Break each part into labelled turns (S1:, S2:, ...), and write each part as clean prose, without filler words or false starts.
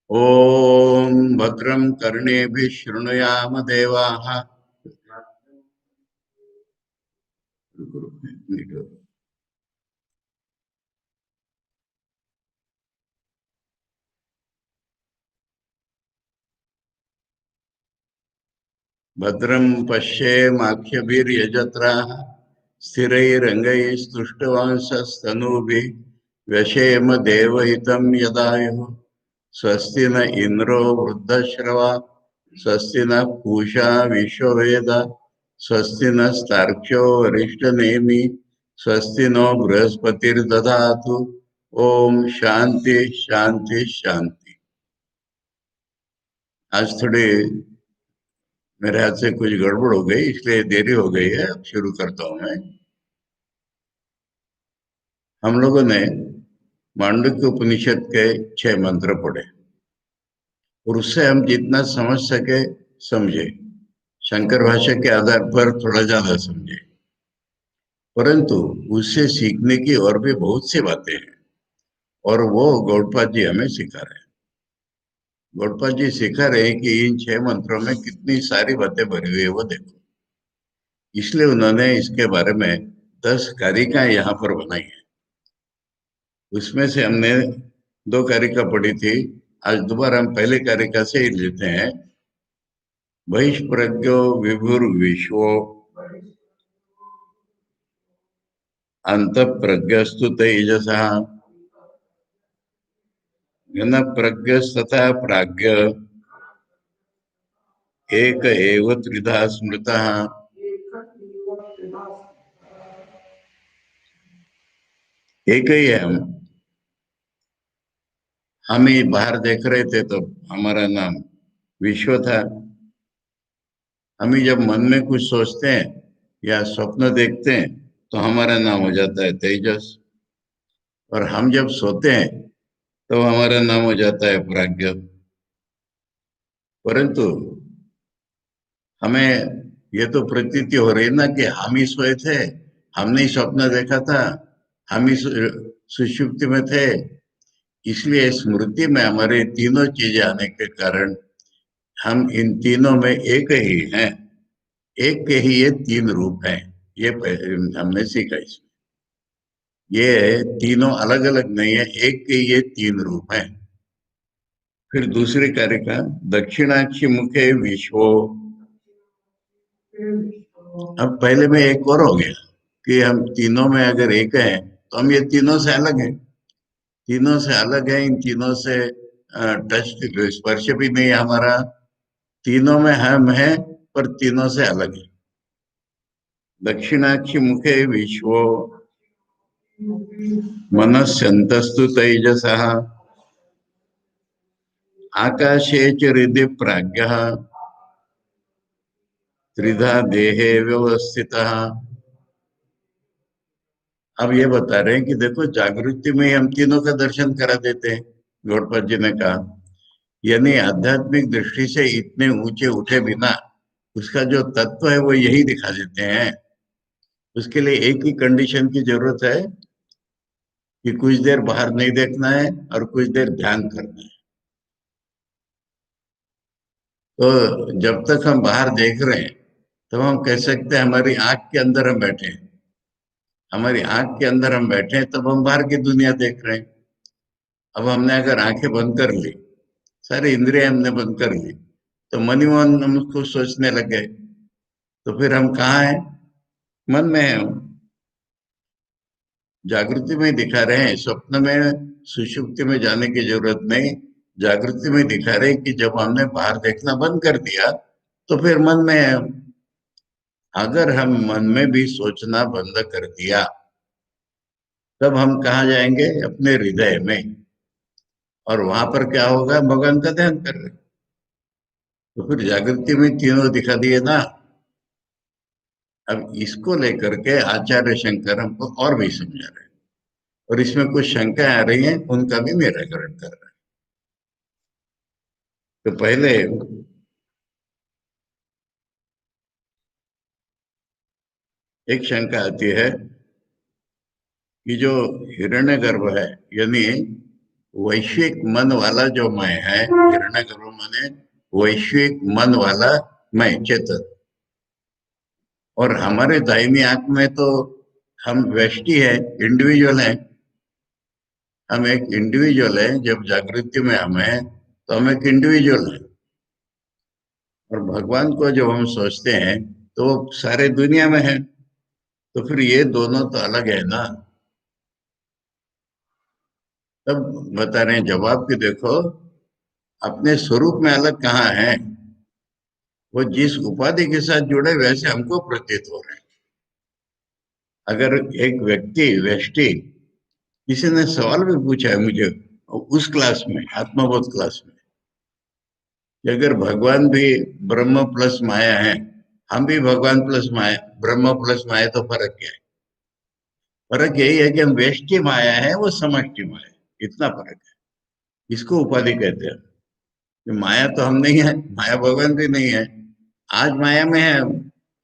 S1: ओम भद्रं कर्णेभिः शृणुयाम देवाः। भद्रं पश्येमाक्षभिर्यजत्राः स्थिरैरङ्गैस्तुष्टवंशस्तनूभिः व्यशेम देवहितं यदायुः। स्वस्ति न इंद्रो वृद्धश्रवा स्वस्ति न पूषा विश्ववेद स्वस्ति नस्तार्क्ष्यो वरिष्ठनेमि स्वस्ति नो बृहस्पतिर्दधातु। ओम शांति शांति शांति। आज थोड़ी मेरे हाथ से कुछ गड़बड़ हो गई, इसलिए देरी हो गई है। अब शुरू करता हूं मैं। हम लोगों ने मांडुक्य उपनिषद के 6 मंत्र पढ़े और उससे हम जितना समझ सके समझे। शंकर भाष्य के आधार पर थोड़ा ज्यादा समझे, परंतु उससे सीखने की और भी बहुत सी बातें हैं और वो गौड़पाद जी हमें सिखा रहे हैं। गौड़पाद जी सिखा रहे हैं कि इन 6 मंत्रों में कितनी सारी बातें भरी हुई है वो देखो। इसलिए उन्होंने इसके बारे में 10 कारिकाएं यहाँ पर बनाई है। उसमें से हमने 2 कारिका पढ़ी थी। आज दोबारा हम पहले कारिका से ही लेते हैं। बहिष्प्रज्ञो विभुर्विश्वो अंतःप्रज्ञस्तु तेजसः घन प्रज्ञस्तथा प्राज्ञ एक एव त्रिधा स्मृतः। एक ही है हम ही बाहर देख रहे थे तो हमारा नाम विश्व था। हम ही जब मन में कुछ सोचते हैं या स्वप्न देखते हैं तो हमारा नाम हो जाता है तेजस। और हम जब सोते हैं तो हमारा नाम हो जाता है प्राज्ञ। परंतु हमें ये तो प्रतीति हो रही है ना कि हम ही सोए थे, हमने ही स्वप्न देखा था, हम ही सुषुप्ति में थे। इसलिए स्मृति में हमारे तीनों चीजें आने के कारण हम इन तीनों में एक ही हैं। एक के ही ये 3 रूप हैं। ये हमने सीखा इसमें। ये तीनों अलग अलग नहीं है, एक के ये 3 रूप हैं। फिर दूसरी कारिका दक्षिणाक्षी मुखे विश्वो। अब पहले में एक और हो गया कि हम तीनों में अगर एक हैं तो हम ये तीनों से अलग हैं। तीनों से अलग है, इन तीनों से टच स्पर्श भी नहीं है हमारा। तीनों में हम हैं पर तीनों से अलग है। दक्षिणाक्षी मुखे विश्वो मनस्यंतस्तु तेजसः आकाशे च हृदि प्राज्ञः त्रिधा देहे व्यवस्थितः। अब ये बता रहे हैं कि देखो जागृति में हम तीनों का दर्शन करा देते हैं। गौड़पद जी ने कहा यानी आध्यात्मिक दृष्टि से इतने ऊंचे उठे बिना उसका जो तत्व है वो यही दिखा देते हैं। उसके लिए एक ही कंडीशन की जरूरत है कि कुछ देर बाहर नहीं देखना है और कुछ देर ध्यान करना है। तो जब तक हम बाहर देख रहे हैं तब हम कह सकते हैं हमारी आंख के अंदर हम बैठे हैं। हमारी आंख के अंदर हम बैठे हैं तब हम बाहर की दुनिया देख रहे हैं। अब हमने अगर आंखें बंद कर ली, सारी इंद्रियां हमने बंद कर ली, तो मन ही मन हम उसको सोचने लग गए, तो फिर हम कहाँ हैं? मन में है हम। जागृति में दिखा रहे हैं, स्वप्न में सुषुप्ति में जाने की जरूरत नहीं। जागृति में दिखा रहे हैं कि जब हमने बाहर देखना बंद कर दिया तो फिर मन में है हम। अगर हम मन में भी सोचना बंद कर दिया तब हम कहाँ जाएंगे? अपने हृदय में। और वहां पर क्या होगा? भगवान का ध्यान कर रहे। तो फिर जागृति में तीनों दिखा दिए ना। अब इसको लेकर के आचार्य शंकर हमको और भी समझा रहे हैं और इसमें कुछ शंकाएं आ रही हैं, उनका भी निराकरण कर रहे हैं। तो पहले एक शंका आती है कि जो हिरण्यगर्भ है, यानी वैश्विक मन वाला जो मैं है, हिरण्यगर्भ माने वैश्विक मन वाला मैं, चेतन। और हमारे दाहिनी आंख में तो हम व्यष्टि है, इंडिविजुअल है। हम एक इंडिविजुअल है, जब जागृति में हम है तो हम एक इंडिविजुअल है। और भगवान को जब हम सोचते हैं तो वो सारे दुनिया में है, तो फिर ये दोनों तो अलग है ना। तब बता रहे हैं जवाब कि देखो, अपने स्वरूप में अलग कहाँ है। वो जिस उपाधि के साथ जुड़े वैसे हमको प्रतीत हो रहे हैं। अगर एक व्यक्ति व्यष्टि, किसी ने सवाल भी पूछा है मुझे उस क्लास में, आत्मबोध क्लास में, कि अगर भगवान भी ब्रह्म प्लस माया है, हम भी भगवान प्लस माया, ब्रह्म प्लस माया, तो फर्क क्या है? फर्क यही है कि हम व्यष्टि माया है, वो समष्टि माया है, इतना फर्क है। इसको उपाधि कहते हैं कि माया तो हम नहीं है, माया भगवान भी नहीं है। आज माया में है हम।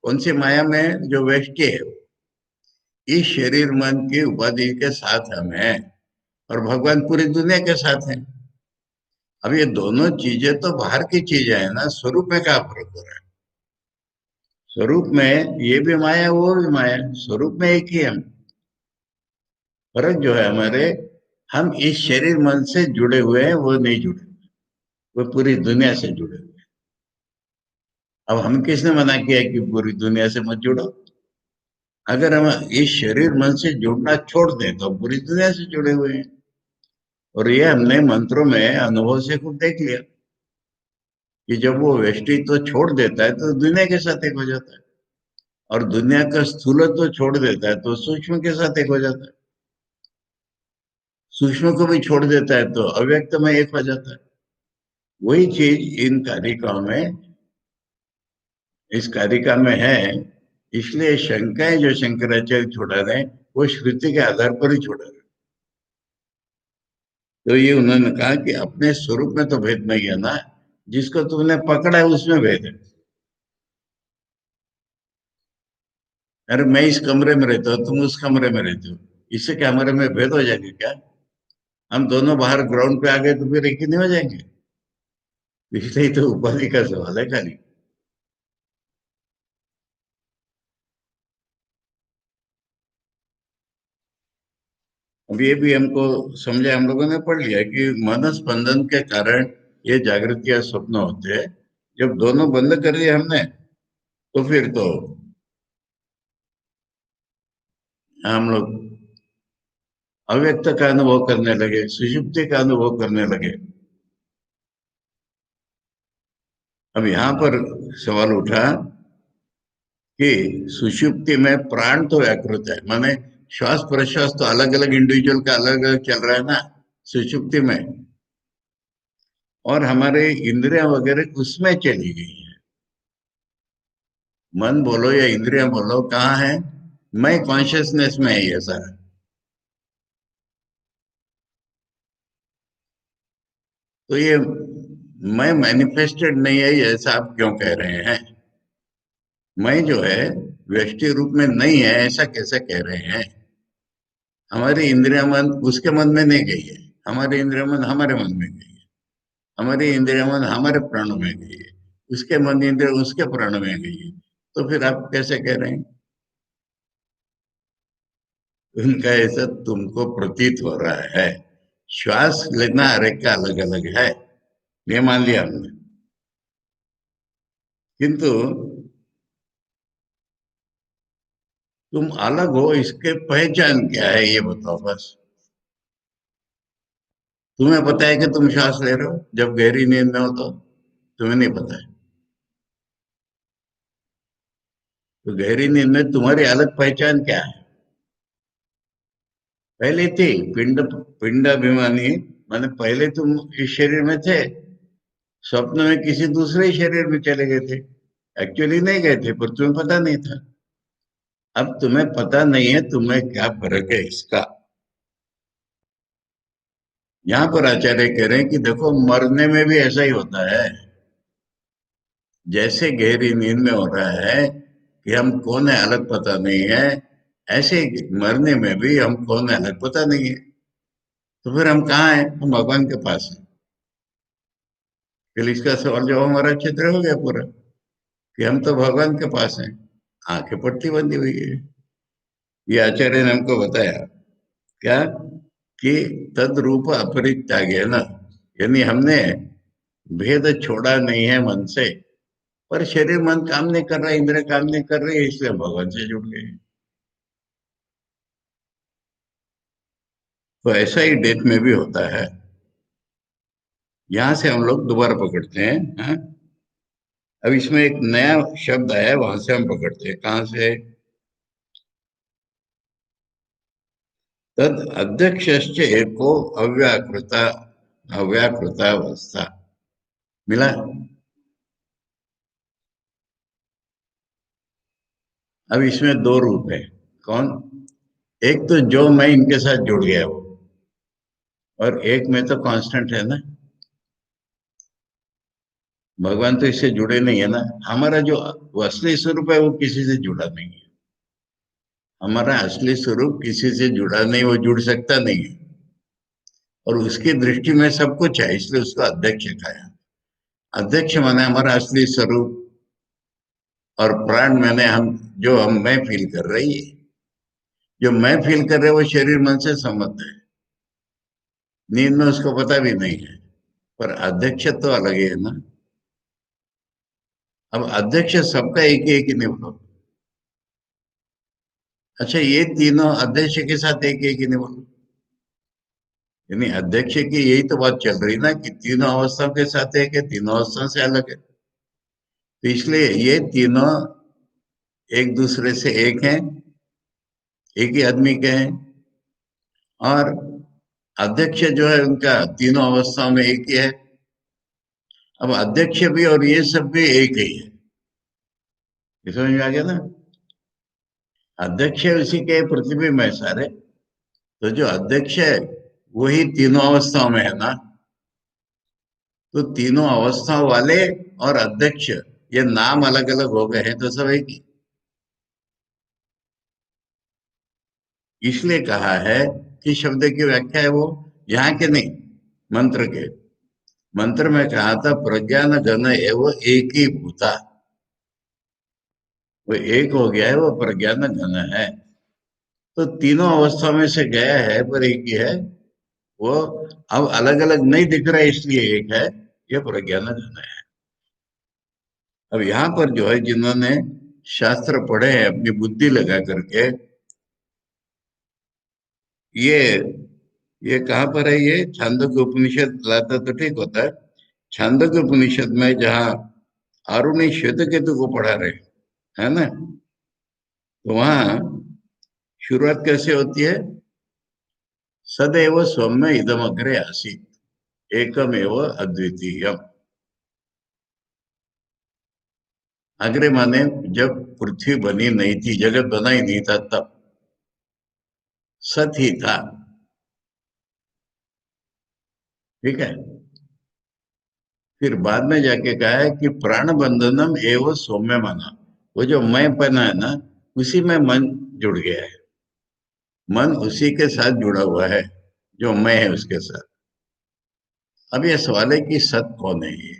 S1: कौन सी माया में है? जो व्यष्टि है। इस शरीर मन की उपाधि के साथ हम हैं, और भगवान पूरी दुनिया के साथ हैं। अब ये दोनों चीजें तो बाहर की चीजें है ना, स्वरूप में क्या फर्क हो रहा है? स्वरूप में ये भी माया, वो भी माया, स्वरूप में एक ही हम। फर्क जो है हमारे, हम इस शरीर मन से जुड़े हुए हैं, वो नहीं जुड़े, वो पूरी दुनिया से जुड़े हुए हैं। अब हम किसने मना किया कि पूरी दुनिया से मत जुड़ो? अगर हम इस शरीर मन से जुड़ना छोड़ दें तो हम पूरी दुनिया से जुड़े हुए हैं। और ये हमने मंत्रों में अनुभव से खुद देख लिया कि जब वो व्यष्टि तो छोड़ देता है तो दुनिया के साथ एक हो जाता है, और दुनिया का स्थूल तो छोड़ देता है तो सूक्ष्म के साथ एक हो जाता है, सूक्ष्म को भी छोड़ देता है तो अव्यक्त में एक हो जाता है। वही चीज इन कारिकाओं में, इस कारिका में है। इसलिए शंकाएं जो शंकराचार्य छोड़ा रहे, वो श्रुति के आधार पर ही छोड़ा रहे। तो ये उन्होंने कहा कि अपने स्वरूप में तो भेद नहीं है ना, जिसको तुमने पकड़ा है उसमें भेद है। अरे मैं इस कमरे में रहता हूँ, तुम उस कमरे में रहते हो, इससे क्या हमारे में भेद हो जाएगा क्या? हम दोनों बाहर ग्राउंड पे आ गए तो फिर एक ही नहीं हो जाएंगे? इसलिए तो उपाधि का सवाल है खाली। अब ये भी हमको समझा, हम लोगों ने पढ़ लिया कि मन स्पंदन के कारण ये जागृति या स्वप्न होते हैं। जब दोनों बंद कर दिए हमने, तो फिर तो हम लोग अव्यक्त का अनुभव करने लगे, सुषुप्ति का अनुभव करने लगे। अब यहाँ पर सवाल उठा कि सुषुप्ति में प्राण तो व्याकृत है, माने श्वास प्रश्वास तो अलग अलग इंडिविजुअल का अलग अलग चल रहा है ना सुषुप्ति में, और हमारे इंद्रियां वगैरह उसमें चली गई है। मन बोलो या इंद्रियां बोलो, कहाँ है? मैं कॉन्शियसनेस में है ये सारा। तो ये मैं मैनिफेस्टेड नहीं है, ये ऐसा आप क्यों कह रहे हैं? मैं जो है व्यष्टि रूप में नहीं है, ऐसा कैसे कह रहे हैं? हमारी इंद्रिया मन उसके मन में नहीं गई है, हमारी इंद्रिया मन हमारे मन में गई है, हमारी इंद्रिया मन हमारे प्राणों में गई है, उसके मन इंद्रिया उसके प्राण में गई है। तो फिर आप कैसे कह रहे हैं? उनका ऐसा तुमको प्रतीत हो रहा है। श्वास लेना हर एक का अलग अलग है, ये मान लिया हमने। किंतु तुम अलग हो, इसके पहचान क्या है ये बताओ बस। तुम्हें पता है कि तुम श्वास ले रहे हो जब गहरी नींद में हो? तो तुम्हें नहीं पता है। तो गहरी नींद में तुम्हारी अलग पहचान क्या है? पहले थी पिंड, पिंड अभिमानी, माने पहले तुम इस शरीर में थे, स्वप्न में किसी दूसरे शरीर में चले गए थे। एक्चुअली नहीं गए थे, पर तुम्हें पता नहीं था। अब तुम्हें पता नहीं है, तुम्हें क्या फर्क है इसका? यहाँ पर आचार्य कह रहे हैं कि देखो, मरने में भी ऐसा ही होता है। जैसे गहरी नींद में हो रहा है कि हम कौन है अलग पता नहीं है, ऐसे ही मरने में भी हम कौन है अलग पता नहीं है। तो फिर हम कहाँ हैं? हम भगवान के पास हैं। फिर इसका सवाल जवाब हमारा क्षेत्र हो गया पूरा, कि हम तो भगवान के पास हैं। आंखें पट्टी बंधी हुई है। ये आचार्य ने हमको बताया क्या, कि तद रूप अपरित्याग है ना, यानी हमने भेद छोड़ा नहीं है मन से, पर शरीर मन काम नहीं कर रहा है, इंद्रिय काम नहीं कर रही है, इसलिए हम भगवान से जुड़ गए। तो ऐसा ही डेथ में भी होता है। यहां से हम लोग दोबारा पकड़ते हैं, हाँ? अब इसमें एक नया शब्द आया है, वहां से हम पकड़ते हैं, कहाँ से? तद अध्यक्ष एको अव्याकृता अव्याकृतावस्था। मिला? अब इसमें दो रूप है। कौन? एक तो जो मैं इनके साथ जुड़ गया हूं, और एक में तो कांस्टेंट है ना। भगवान तो इससे जुड़े नहीं है ना। हमारा जो वो असली स्वरूप है वो किसी से जुड़ा नहीं है। हमारा असली स्वरूप किसी से जुड़ा नहीं, वो जुड़ सकता नहीं है। और उसकी दृष्टि में सब कुछ है, इसलिए उसको अध्यक्ष कहा है। अध्यक्ष माने हमारा असली स्वरूप, और प्राण माने हम, जो हम मैं फील कर रही है। जो मैं फील कर रहे वो शरीर मन से संबद्ध है। नींद में उसको पता भी नहीं है। पर अध्यक्ष तो अलग ही है ना। अब अध्यक्ष सबका एक ही नहीं बोलो। अच्छा, ये तीनों अध्यक्ष के साथ एक ही नहीं बोलो। यानी अध्यक्ष की यही तो बात चल रही ना, कि तीनों अवस्थाओं के साथ एक है, तीनों अवस्थाओं से अलग है। तो इसलिए ये तीनों एक दूसरे से एक हैं, एक ही आदमी के हैं। और अध्यक्ष जो है उनका तीनों अवस्थाओं में एक ही है। अब अध्यक्ष भी और ये सब भी एक ही है। ये समझ में आ गया ना? अध्यक्ष उसी के प्रतिबिंब है सारे। तो जो अध्यक्ष है वही तीनों अवस्थाओं में है ना। तो तीनों अवस्थाओं वाले और अध्यक्ष, ये नाम अलग अलग हो गए हैं, तो सब एक ही। इसलिए कहा है कि शब्द की व्याख्या है वो, यहाँ के नहीं, मंत्र के। मंत्र में कहा था प्रज्ञान घन एवं एक ही भूता। वो एक हो गया है, वो प्रज्ञान घन है। तो तीनों अवस्था में से गया है, पर एक ही है वो। अब अलग अलग नहीं दिख रहा है, इसलिए एक है। ये प्रज्ञान घन है। अब यहाँ पर जो है, जिन्होंने शास्त्र पढ़े हैं अपनी बुद्धि लगा करके, ये ये कहाँ पर है? ये छांदोग्य उपनिषद लाता तो ठीक होता है। छांदोग्य उपनिषद में जहाँ आरुणि श्वेत केतु को पढ़ा रहे, है ना, तो वहां शुरुआत कैसे होती है? सदैव सौम्य इदम अग्रे आसीत एकमेव अद्वितीयम। अग्रे माने जब पृथ्वी बनी नहीं थी, जगत बना ही नहीं था, तब सत ही था। ठीक है। फिर बाद में जाके कहा है कि प्राण बंधनम एवं सौम्य माना। वो जो मैं पना है ना, उसी में मन जुड़ गया है। मन उसी के साथ जुड़ा हुआ है, जो मैं है उसके साथ। अब ये सवाल है कि सत कौन है? ये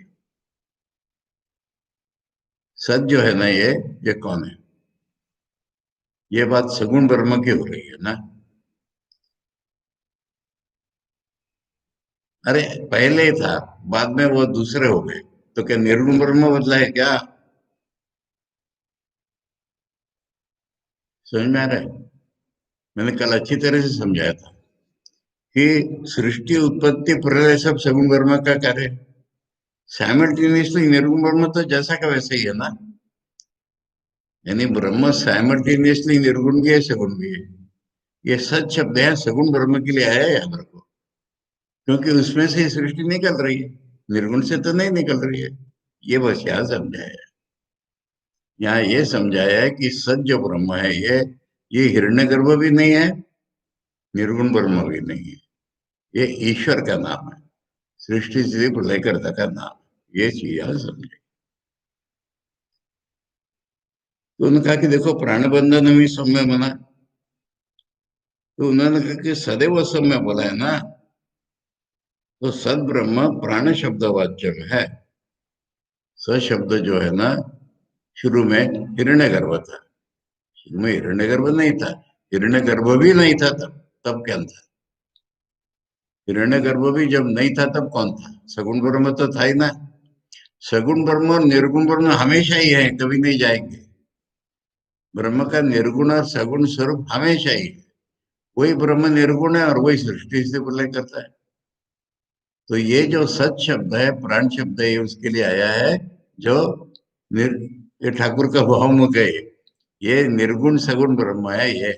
S1: सत जो है ना, ये कौन है? ये बात सगुण ब्रह्म की हो रही है ना। अरे, पहले ही था, बाद में वो दूसरे हो गए। तो क्या निर्गुण ब्रह्म बदला है क्या? समझ में आ रहा है? मैंने कल अच्छी तरह से समझाया था कि सृष्टि उत्पत्ति प्रलय सब सगुण ब्रह्म का कार्य है। साइमल्टेनियसली निर्गुण ब्रह्म तो जैसा का वैसा ही है ना। यानी ब्रह्म साइमल्टेनियसली निर्गुण भी है, सगुण भी है। ये सच शब्द है, सगुण ब्रह्म के लिए आया है, याद रखो। क्योंकि उसमें से सृष्टि निकल रही है, निर्गुण से तो नहीं निकल रही है। ये बस यहाँ समझाया है। यहाँ ये समझाया है कि सच जो ब्रह्म है, ये हिरण्यगर्भ भी नहीं है, निर्गुण ब्रह्म भी नहीं है। ये ईश्वर का नाम है, सृष्टि से प्रलय कर्ता का नाम है। ये चीज यहाँ समझे। तो उन्होंने कहा कि देखो, प्राण बंधन भी सौम्य बना। तो उन्होंने कहा कि सदैव सौम्य बोला है ना। तो सद ब्रह्म प्राण शब्द वाच्य में है। स शब्द जो है ना, शुरू में हिरण्यगर्भ था। शुरू में हिरण्यगर्भ नहीं था। हिरण्यगर्भ भी नहीं था तब क्या था? हिरण्यगर्भ भी जब नहीं था तब कौन था? सगुण ब्रह्म तो था ही ना। सगुण ब्रह्म और निर्गुण ब्रह्म हमेशा ही है, कभी नहीं जाएंगे। ब्रह्म का निर्गुण और सगुण स्वरूप हमेशा ही है। वही ब्रह्म निर्गुण है और वही सृष्टि से प्रलय करता है। तो ये जो सत शब्द है, प्राण शब्द है, ये उसके लिए आया है जो निर ये ठाकुर का बहुमुख है। ये निर्गुण सगुण ब्रह्म है ये।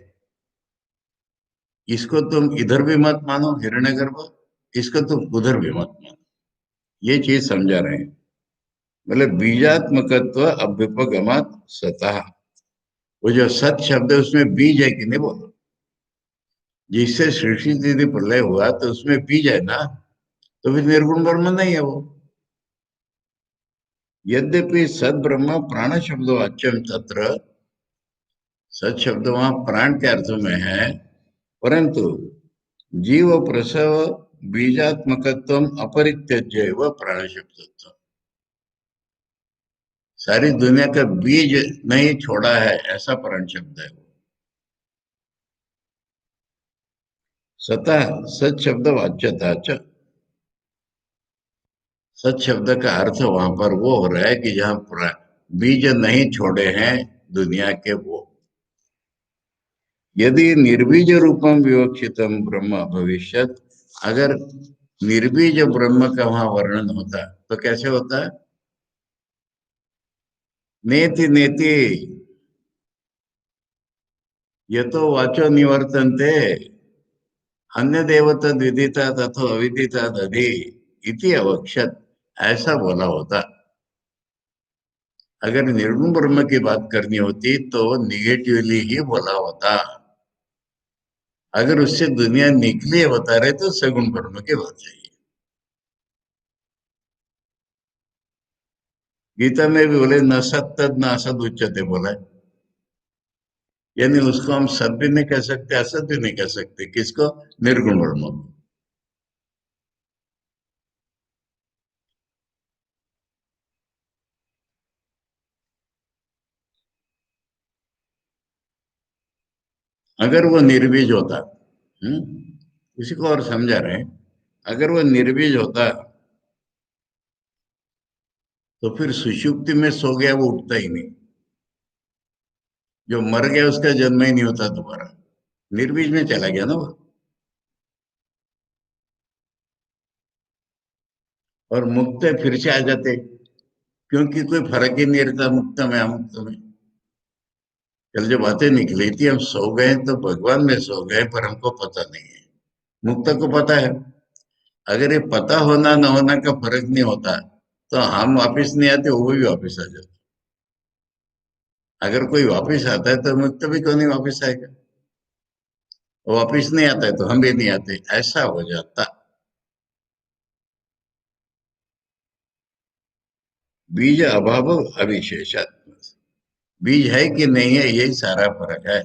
S1: इसको तुम इधर भी मत मानो हिरण्यगर्भ, इसको तुम उधर भी मत मानो। ये चीज समझा रहे हैं। मतलब बीजात्मकत्व अभ्युपगमात सतः। वो जो सत शब्द है उसमें बीज है कि नहीं बोलो? जिससे सृष्टि स्थिति प्रलय हुआ तो उसमें बीज है ना। तो फिर निर्गुण ब्रह्म नहीं है वो। यद्यपि सद ब्रह्म प्राण शब्द वाच्यम तत्र, सत शब्द वहां प्राण के अर्थ में है, परंतु जीव प्रसव बीजात्मकत्व अपरित्यज्य व प्राण शब्द। सारी दुनिया का बीज नहीं छोड़ा है, ऐसा प्राण शब्द है वो। सतः सत शब्द वाच्यता च। सत शब्द का अर्थ वहां पर वो हो रहा है कि जहां बीज नहीं छोड़े हैं दुनिया के वो। यदि निर्बीज रूपम विवक्षितम ब्रह्म भविष्यत, अगर निर्बीज ब्रह्म का वहां वर्णन होता तो कैसे होता? नेति नेति ये तो वाचो निवर्तन्ते, अन्य देवता विदिता तथो अविदिता दधि इति अवक्षत, ऐसा बोला होता। अगर निर्गुण ब्रह्म की बात करनी होती तो निगेटिवली ही बोला होता। अगर उससे दुनिया निकली है बता रहे तो सगुण ब्रह्म की बात चाहिए। गीता में भी बोले न सत्तद न असद उच्चते बोला है। यानी उसको हम सत भी नहीं कह सकते, असत भी नहीं कह सकते। किसको? निर्गुण ब्रह्म को। अगर वो निर्बीज होता, उसी को और समझा रहे हैं। अगर वो निर्बीज होता तो फिर सुषुप्ति में सो गया वो उठता ही नहीं। जो मर गया उसका जन्म ही नहीं होता दोबारा। निर्बीज में चला गया ना वो। और मुक्त फिर से आ जाते, क्योंकि कोई फर्क ही नहीं रहता मुक्त में अमुक्त में। कल जो बातें निकली थी, हम सो गए तो भगवान में सो गए पर हमको पता नहीं है। मुक्त को पता है। अगर ये पता होना न होना का फर्क नहीं होता तो हम वापिस नहीं आते, वो भी वापिस आ जाते। अगर कोई वापिस आता है तो मुक्त भी क्यों नहीं वापिस आएगा? वो वापिस नहीं आता है तो हम भी नहीं आते, ऐसा हो जाता। बीज अभाव अविशेषात्म। बीज है कि नहीं है, यही सारा फर्क है।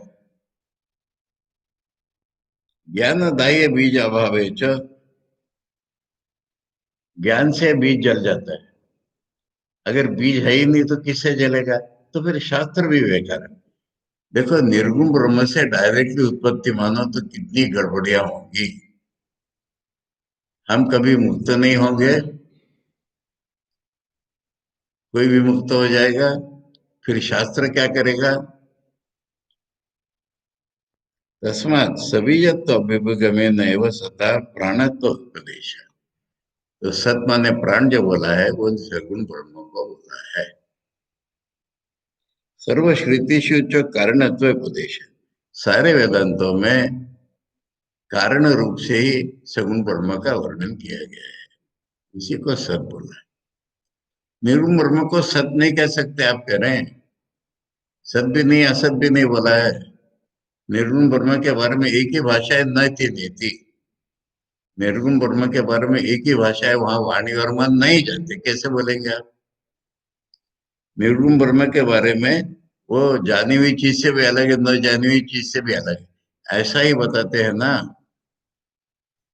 S1: ज्ञानदायी बीज अभाव च, ज्ञान से बीज जल जाता है। अगर बीज है ही नहीं तो किससे जलेगा? तो फिर शास्त्र भी बेकार है। देखो, निर्गुण ब्रह्म से डायरेक्टली उत्पत्ति मानो तो कितनी गड़बड़ियां होंगी। हम कभी मुक्त नहीं होंगे, कोई भी मुक्त हो जाएगा, फिर शास्त्र क्या करेगा? तस्मात सबीजत्व अभ्युपगमे नैव सता प्राणत्व उपदेश। तो सत माने प्राण जो बोला है वो सगुण ब्रह्म को बोला है। सर्वश्रुतिषु जो कारणत्व उपदेश है, सारे वेदांतों में कारण रूप से ही सगुण ब्रह्म का वर्णन किया गया है। इसी को सत बोला है। निर्गुण ब्रह्म को सत नहीं कह सकते आप कह रहे हैं। सत भी नहीं असत भी नहीं बोला है। निर्गुण ब्रह्म के बारे में एक ही भाषा है, न थी नीति। निर्गुण ब्रह्म के बारे में एक ही भाषा है, वहां वाणी और मन नहीं जानते, कैसे बोलेंगे आप? निर्गुण ब्रह्म के बारे में वो जानी हुई चीज से भी अलग है, न जानी हुई चीज से भी अलग है, ऐसा ही बताते हैं ना।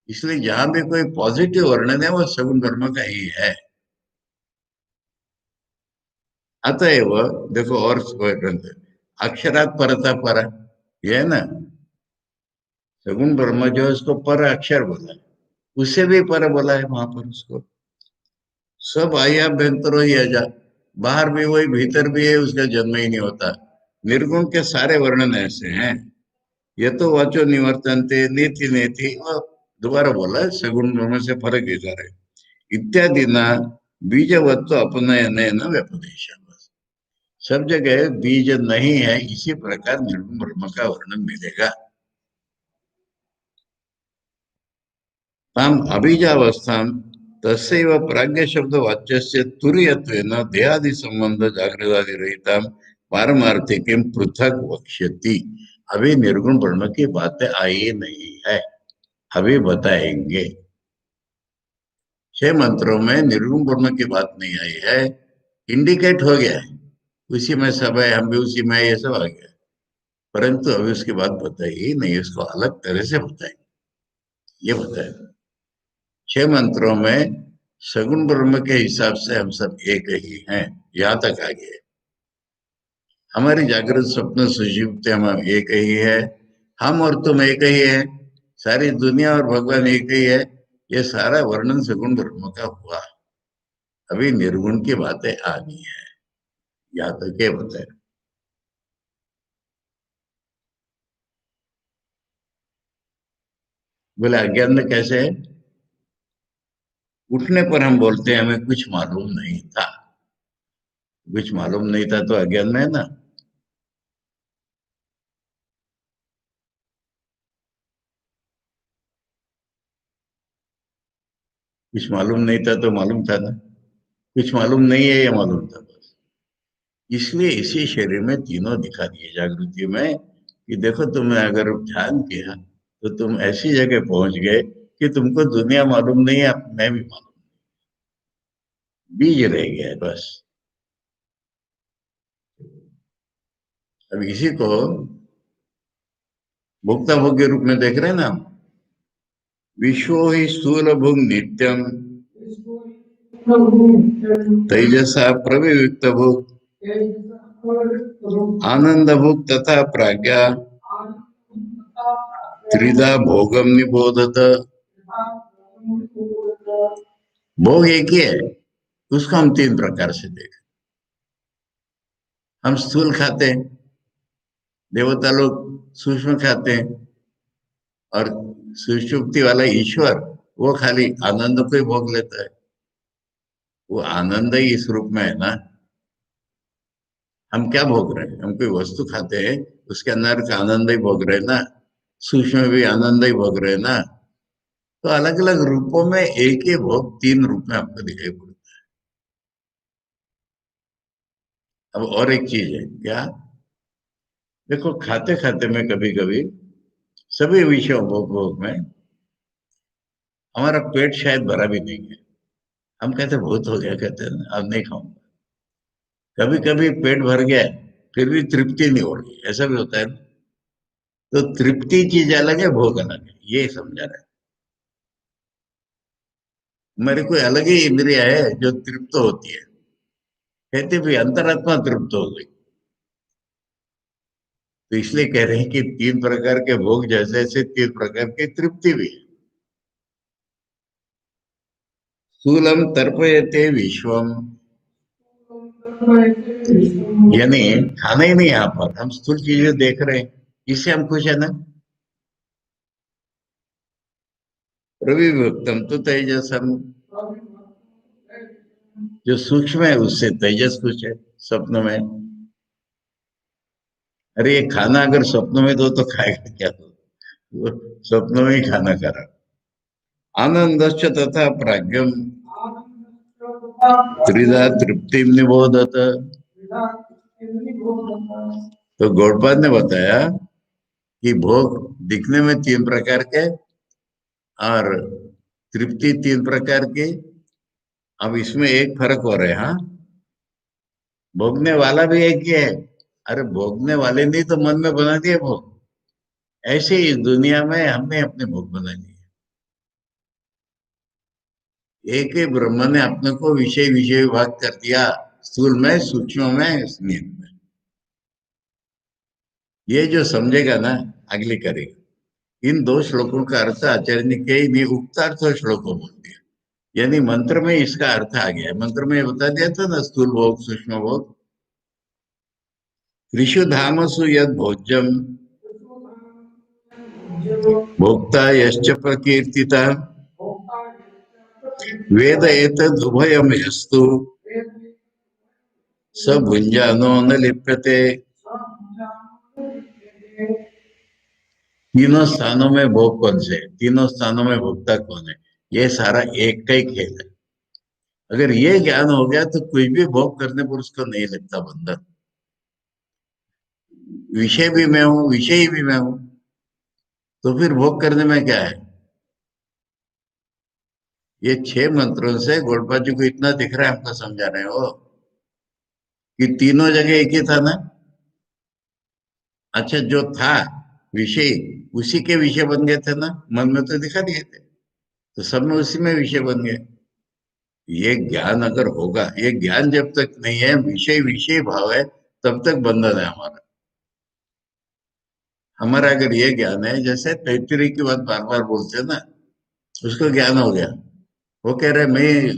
S1: इसलिए जहां भी कोई पॉजिटिव वर्णन है वो सगुण ब्रह्म का ही है। अतएव देखो और ग्रंथ, अक्षरात परता पर, ये है ना, सगुण ब्रह्म जो है उसको पर अक्षर बोला है, उससे भी पर बोला है वहां पर उसको। सब आह्याभ्यंतरो ही अजा, बाहर भी वही भीतर भी है, उसका जन्म ही नहीं होता। निर्गुण के सारे वर्णन ऐसे हैं। ये तो वाचो निवर्तनते नीति नेति, और दोबारा बोला है, सगुण ब्रह्म से फर्क दिखा रहे इत्यादि ना बीजवत्व अपनयन न व्यपदेश। सब जगह बीज नहीं है, इसी प्रकार निर्गुण ब्रह्म का वर्णन मिलेगा। ताम अबीजावस्थां तस्यैव प्राज्ञ शब्द वाच्यस्य तुरीयत्वेन देहादि संबंध जागृतादि रहितां पारमार्थिकीं पृथक वक्ष्यति। अभी निर्गुण ब्रह्म की बातें आई नहीं है, अभी बताएंगे। 6 मंत्रों में निर्गुण ब्रह्म की बात नहीं आई है, इंडिकेट हो गया है, उसी में सब है, हम भी उसी में है, ये सब आ गया, परंतु अभी उसकी बात बताई ही नहीं, उसको अलग तरह से बताएंगे, ये बताएगा। 6 मंत्रों में सगुण ब्रह्म के हिसाब से हम सब एक ही हैं, यहां तक आ गए। हमारी जागृत स्वप्न सुषुप्ति हम एक ही है, हम और तुम एक ही है, सारी दुनिया और भगवान एक ही है, ये सारा वर्णन सगुण ब्रह्म का हुआ। अभी निर्गुण की बातें आनी है, यहाँ तक ये बताए। बोले अज्ञान में कैसे है? उठने पर हम बोलते हैं हमें कुछ मालूम नहीं था, कुछ मालूम नहीं था तो अज्ञान में है ना। कुछ मालूम नहीं था तो मालूम था ना, कुछ मालूम नहीं है ये मालूम था बस। इसलिए इसी शरीर में तीनों दिखा दिए जागृति में, कि देखो तुमने अगर ध्यान किया तो तुम ऐसी जगह पहुंच गए कि तुमको दुनिया मालूम नहीं है, मैं भी मालूम, बीज रह गया है बस। अब इसी को भोक्ता भोग के रूप में देख रहे हैं ना हम। विश्व ही स्थूल भुग नित्यम तेजसा प्रविविक्त भुग आनंद भुग तथा प्राज्ञा त्रिधा भोगम निबोधत। भोग एक ही है, उसको हम 3 प्रकार से देखें। हम स्थूल खाते हैं, देवता लोग सूक्ष्म खाते हैं, और सुषुप्ति वाला ईश्वर वो खाली आनंद को ही भोग लेता है। वो आनंद ही इस रूप में है ना। हम क्या भोग रहे हैं? हम कोई वस्तु खाते हैं, उसके अंदर का आनंद ही भोग रहे हैं ना, सूक्ष्म में भी आनंद ही भोग रहे हैं ना। तो अलग अलग रूपों में एक ही भोग 3 रूप में आपको दिखाई पड़ता है। अब और एक चीज है क्या, देखो खाते खाते में कभी कभी सभी विषयों भोग भोग में हमारा पेट शायद भरा भी नहीं है, हम कहते बहुत हो गया, कहते हैं अब नहीं खाऊंगा। कभी कभी पेट भर गया है, फिर भी तृप्ति नहीं हो रही, ऐसा भी होता है ना। तो तृप्ति चीज अलग है, भोग अलग है, ये समझा रहा है। मेरे कोई अलग ही इंद्रिया है जो तृप्त होती है, कहते भी अंतरात्मा तृप्त हो गई। तो इसलिए कह रहे हैं कि 3 प्रकार के भोग जैसे ऐसे 3 प्रकार की तृप्ति भी है। स्थूलम तर्पयते विश्वम, यानी खाना ही नहीं, यहाँ पर हम स्थूल चीजें देख रहे हैं, इससे हम खुश है ना। प्रविभक्तम तो तेजसम, जो सूक्ष्म है उससे तेजस कुछ है स्वप्न में। अरे ये खाना अगर स्वप्न में दो तो खाएगा क्या? वो स्वप्न में ही खाना खा रहा। आनंदश्च तथा प्राज्ञम त्रिधा तृप्ति निबोधत। तो गौड़पाद ने बताया कि भोग दिखने में 3 प्रकार के, और तृप्ति 3 प्रकार की। अब इसमें एक फर्क हो रहा है, हाँ, भोगने वाला भी एक ही है। अरे भोगने वाले नहीं तो मन में बना दिए भोग, ऐसे ही इस दुनिया में हमने अपने भोग बना लिए। एक ही ब्रह्म ने अपने को विषय विषय विभाग कर दिया, स्थूल में, सूक्ष्म में, स्नेह में। ये जो समझेगा ना, अगली करेगा। इन दो श्लोकों का अर्थ आचार्य ने कई नहीं, उक्तार्थ श्लोकों बोल दिया। यानी मंत्र में इसका अर्थ आ गया। मंत्र में बता दिया था ना, स्थूल भोग, सूक्ष्म भोग। ऋषु धामसु यद भोज्यम भोक्ता यश्च प्रकीर्तिता वेद एतद् उभयम यस्तु स भुंजानो न लिप्यते। तीनों स्थानों में भोग कौन से, तीनों स्थानों में भोक्ता कौन है, ये सारा एक का ही खेल है। अगर ये ज्ञान हो गया तो कोई भी भोग करने पर उसको नहीं लगता बंधन। विषय भी मैं हूं, विषय भी मैं हूं, तो फिर भोग करने में क्या है। ये 6 मंत्रों से गौड़पाद जी को इतना दिख रहा है, हमको समझा रहे हो कि तीनों जगह एक ही था ना। अच्छा, जो था विषय, उसी के विषय बन गए थे ना, मन में तो दिखा दिए थे, तो सब में उसी में विषय बन गए। ये ज्ञान अगर होगा, ये ज्ञान जब तक नहीं है, विषय विषय भाव है, तब तक बंधन है हमारा। हमारा अगर ये ज्ञान है, जैसे तैत्तिरीय की बात बार बार बोलते हैं ना, उसको ज्ञान हो गया। वो कह रहे मैं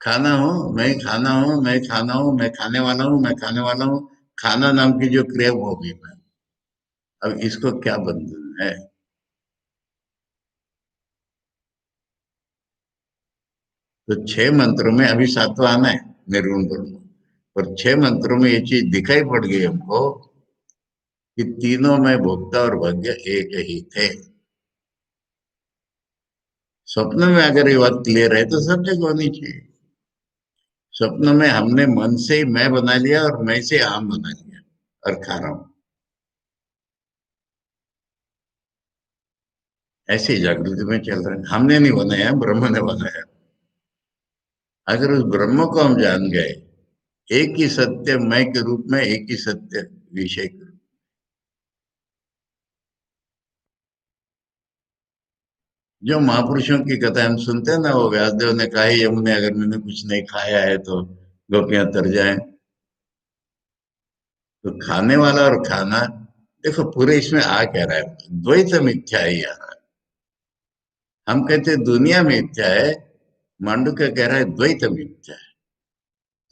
S1: खाना हूं, मैं खाना हूं, मैं खाना हूं, मैं खाने वाला हूं, मैं खाने वाला हूं। खाना नाम की जो क्रिया वो होगी मैं। अब इसको क्या बंधन है। तो 6 मंत्रों में अभी सातवां आना है, निर्गुण ब्रह्म। और 6 मंत्रों में ये चीज दिखाई पड़ गई हमको कि तीनों में भोक्ता और भाग्य एक ही थे। स्वप्न में अगर ये बात क्लियर है तो सब जगह होनी चाहिए। स्वप्न में हमने मन से ही मैं बना लिया और मैं से आम बना लिया और खा रहा हूं। ऐसे ही जागृति में चल रहे हैं, हमने नहीं बनाया, ब्रह्म ने बनाया। अगर उस ब्रह्म को हम जान गए, एक ही सत्य मैं के रूप में, एक ही सत्य विषय के रूप में। जो महापुरुषों की कथा हम सुनते हैं ना, वो व्यासदेव ने कहा है यमुने अगर मैंने कुछ नहीं खाया है तो गोपियां तर जाएं। तो खाने वाला और खाना, देखो पूरे इसमें आ कह रहा है, द्वैत मिथ्या है यार। हम कहते हैं दुनिया मिथ्या है, मांडुक्य कह रहा है द्वैत मिथ्या है।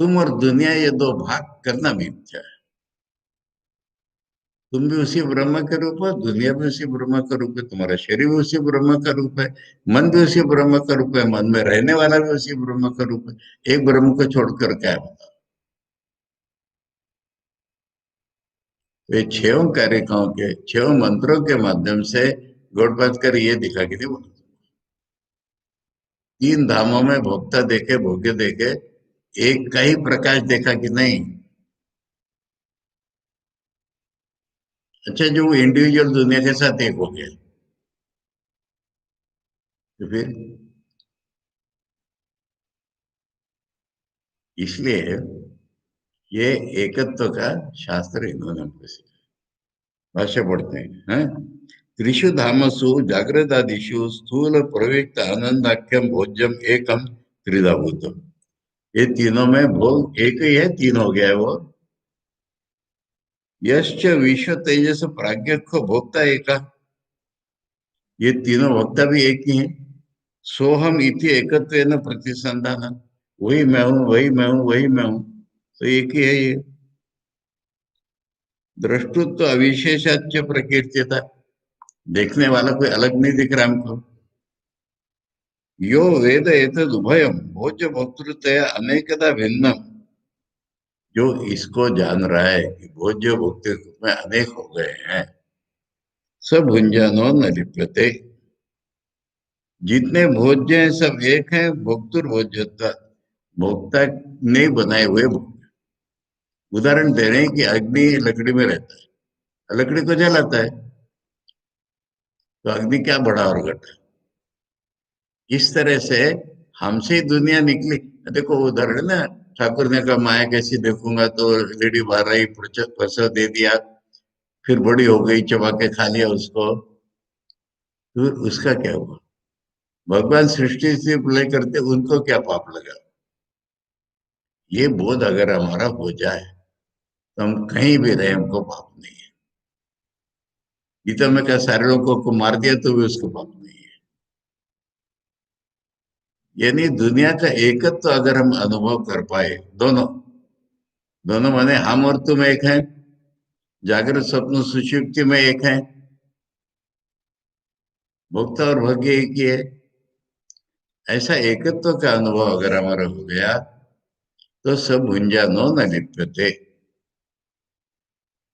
S1: तुम और दुनिया ये दो भाग करना मिथ्या है। तुम भी उसी ब्रह्म के रूप हो, दुनिया भी उसी ब्रह्म का रूप है, तुम्हारा शरीर भी उसी ब्रह्म का रूप है, मन भी उसी ब्रह्म का रूप है, मन में रहने वाला भी उसी ब्रह्म का रूप है। एक ब्रह्म को छोड़कर क्या है बताओ। तो ये 6 कारिकाओं के 6 मंत्रों के माध्यम से गौड़पाद कर ये दिखा कि नहीं बोला, 3 धामों में भोक्ता देखे, भोग्य देखे, एक का ही प्रकाश देखा कि नहीं। अच्छा, जो वो इंडिविजुअल दुनिया के साथ एक हो गया, तो फिर इसलिए ये एकत्व का शास्त्र इन्होंने हमको सिखाया। भाष्य पढ़ते हैं। त्रिषु धामसु जागृतादिषु स्थूल प्रवृत्त आनंदाख्यम भोज्यम एकम त्रिधा भूतम। ये तीनों में भोग एक ही है, तीन हो गया है वो। यश्च विश्व तेजस प्राज्ञ को भोक्ता एका, ये तीनों भोक्ता भी एक ही है। सोहम इति एकत्व न प्रतिसंधान, वही मैं हूं, वही मैं हूं, वही मैं हूं, तो एक ही है ये। दृष्टुत्व अविशेषाच प्रकीर्तिता, देखने वाला कोई अलग नहीं दिख रहा हमको। यो वेद एतद उभयम भोज्य भोक्तृतया अनेकदा भिन्नम, जो इसको जान रहा है कि भोज्य भोक्तृ में अनेक हो गए हैं, सब भुंजानो न लिप्यते, जितने भोज्य हैं सब एक हैं, भोक्तुर भोज्यता, भोक्ता ने बनाए हुए भोग। उदाहरण दे रहे हैं कि अग्नि लकड़ी में रहता है, लकड़ी को जलाता है, तो अग्नि क्या बढ़ा और घटा। इस तरह से हमसे ही दुनिया निकली। देखो उदाहरण ना, ठाकुर ने कहा माया कैसी देखूंगा, तो लेडी बाहर आई, प्रसव दे दिया, फिर बड़ी हो गई, चबा के खा लिया उसको, फिर उसका क्या हुआ। भगवान सृष्टि से प्रलय करते, उनको क्या पाप लगा? ये बोध अगर हमारा हो जाए तो हम कहीं भी रहे, हमको पाप नहीं है। गीता में क्या सारे लोगों को मार दिया तो भी उसको पाप नहीं है। यानी दुनिया का एकत्व तो अगर हम अनुभव कर पाए, दोनों दोनों माने हम और तुम एक हैं, जागृत स्वप्न सुषुप्ति में एक हैं, भोक्ता और भाग्य एक ही है। ऐसा एकत्व का अनुभव अगर हमारा हो गया तो सब भुंजानो न लिप्यते।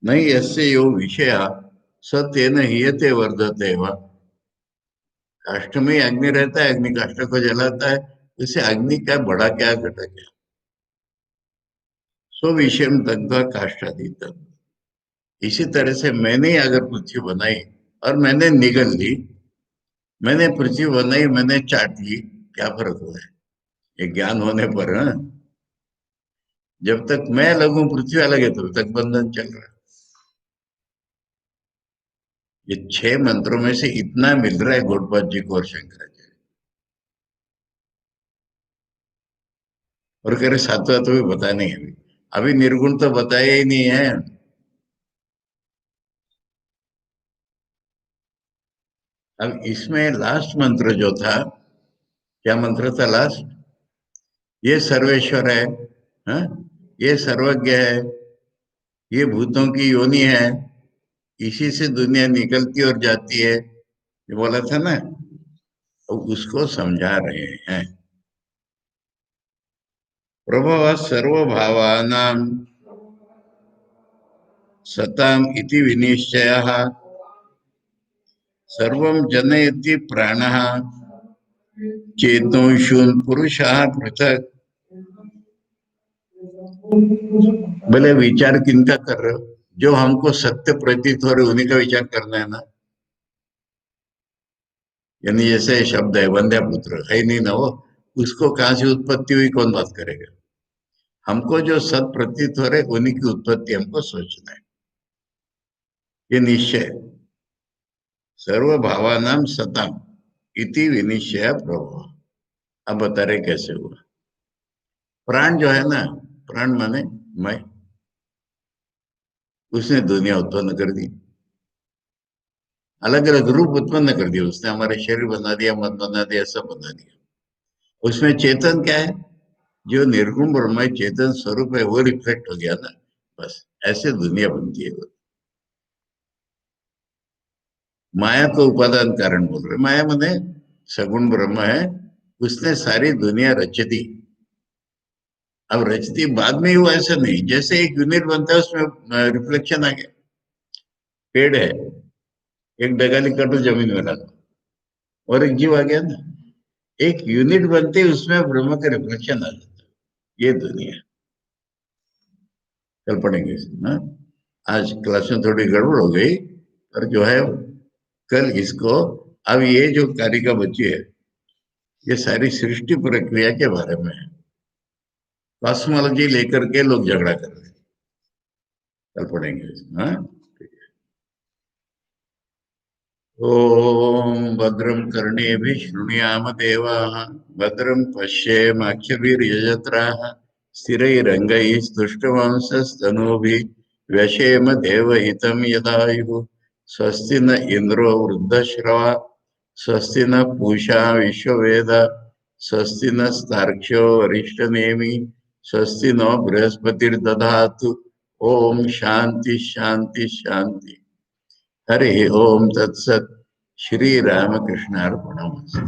S1: नहीं यस्य यो विषय स तेन हीयते वर्धते वा। काष्ठ में अग्नि रहता है, अग्नि काष्ठ को जलाता है, इससे अग्नि क्या बड़ा क्या घटा क्या। सो विषयम दग्धा काष्ठादीत। इसी तरह से मैंने अगर पृथ्वी बनाई और मैंने निगल ली, मैंने पृथ्वी बनाई, मैंने चाट ली, क्या फर्क हुआ है? ये ज्ञान होने पर, हाँ? जब तक मैं लगूं पृथ्वी अलग है, तब तक बंधन चल रहा है। ये 6 मंत्रों में से इतना मिल रहा है गौड़पाद जी को और शंकराचार्य, और कह रहे सातवां तो भी बता नहीं है। अभी अभी निर्गुण तो बताया ही नहीं है। अब इसमें लास्ट मंत्र जो था, क्या मंत्र था लास्ट? ये सर्वेश्वर है, हाँ? ये सर्वज्ञ है, ये भूतों की योनि है, इसी से दुनिया निकलती और जाती है, ये बोला था ना। तो उसको समझा रहे हैं। प्रभव सर्वभावानां सताम इति विनिश्चयः सर्वं जनयति प्राणः चेतोंशून् पुरुषः पृथक। भले विचार किनका कर रहे हो? जो हमको सत्य प्रतीत हो रहे उन्हीं का विचार करना है ना। यानी जैसे शब्द है वंद्या पुत्र, है नहीं ना वो, उसको कहां से उत्पत्ति हुई कौन बात करेगा? हमको जो सत प्रतीत हो रहे उन्हीं की उत्पत्ति हमको सोचना है। ये निश्चय सर्व भावानाम सतम इति विनिश्चय प्रभु। अब बता रहे कैसे हुआ। प्राण जो है ना, प्राण माने मैं, उसने दुनिया उत्पन्न कर दी, अलग अलग रूप उत्पन्न कर दिया उसने, हमारे शरीर बना दिया, मन बना दिया, सब बना दिया। उसमें चेतन क्या है? जो निर्गुण ब्रह्म चेतन स्वरूप है वो रिफ्लेक्ट हो गया ना, बस ऐसे दुनिया बनती है। माया को उपादान कारण बोल रहे, माया माने सगुण ब्रह्म है, उसने सारी दुनिया रच दी। अब रचती बाद में हुआ ऐसा नहीं, जैसे एक यूनिट बनता है उसमें रिफ्लेक्शन आ गया। पेड़ है, एक डगाली काटो जमीन में डालो और एक जीव आ गया ना। एक यूनिट बनते ही उसमें ब्रह्म का रिफ्लेक्शन आ जाता है। ये दुनिया, कल पढ़ेंगे हाँ? आज क्लास में थोड़ी गड़बड़ हो गई, पर जो है कल इसको, अब ये जो कारिका बची है ये सारी सृष्टि प्रक्रिया के बारे में है। कॉस्मोलॉजी लेकर के लोग झगड़ा कर रहे हैं, कल पढ़ेंगे हाँ। ओम भद्रम कर्णेभिः शृणुयाम देवाः, भद्रं पश्येमाक्षभिर्यजत्राः, स्थिरैरङ्गैस्तुष्टुवांसस्तनूभिः व्यशेम देवहितं यदायुः। स्वस्ति न इन्द्रो वृद्धश्रवा, स्वस्ति न पूषा विश्ववेदा, स्वस्ति नस्तार्क्ष्यो वरिष्ठनेमि, स्वस्ति नो बृहस्पतिर्दधातु। ओम शांति शांति शांति। हरि ओम तत्सत। श्री रामकृष्णार्पणमस्तु।